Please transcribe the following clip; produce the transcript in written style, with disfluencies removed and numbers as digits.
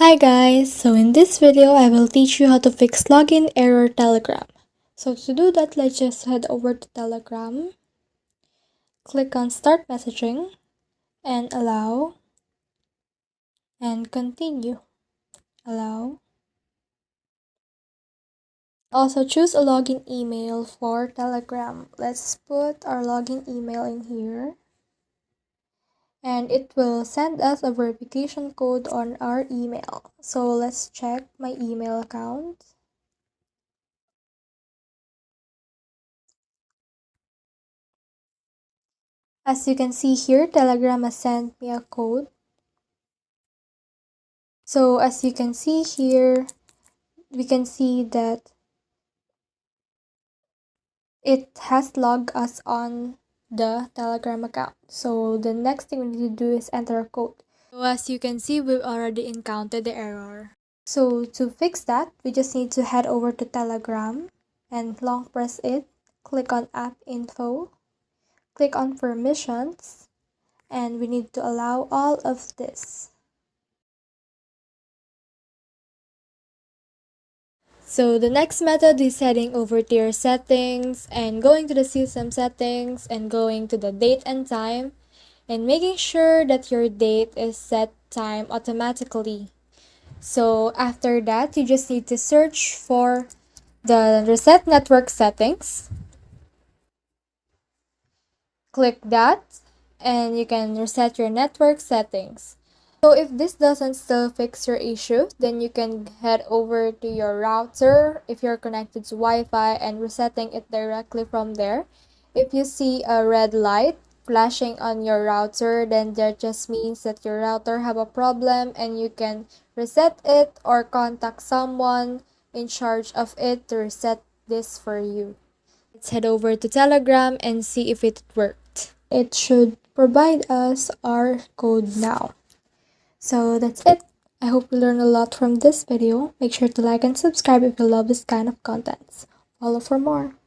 Hi guys, so in this video I will teach you how to fix login error Telegram. So to do that, let's just head over to Telegram, click on start messaging and allow, and continue, allow. Also choose a login email for Telegram. Let's put our login email in here and it will send us a verification code on our email. So let's check my email account. As you can see here, Telegram has sent me a code. So as you can see here, we can see that it has logged us on the Telegram account. So the next thing we need to do is enter a code. So as you can see, we've already encountered the error. So to fix that, we just need to head over to Telegram and long press it, click on app info, click on permissions, and we need to allow all of this. So the next method is heading over to your settings and going to the system settings and going to the date and time and making sure that your date is set time automatically. So after that, you just need to search for the reset network settings. Click that and you can reset your network settings. So if this doesn't still fix your issue, then you can head over to your router if you're connected to Wi-Fi and resetting it directly from there. If you see a red light flashing on your router, then that just means that your router have a problem and you can reset it or contact someone in charge of it to reset this for you. Let's head over to Telegram and see if it worked. It should provide us our code now. So that's it. I hope you learned a lot from this video. Make sure to like and subscribe if you love this kind of contents. Follow for more.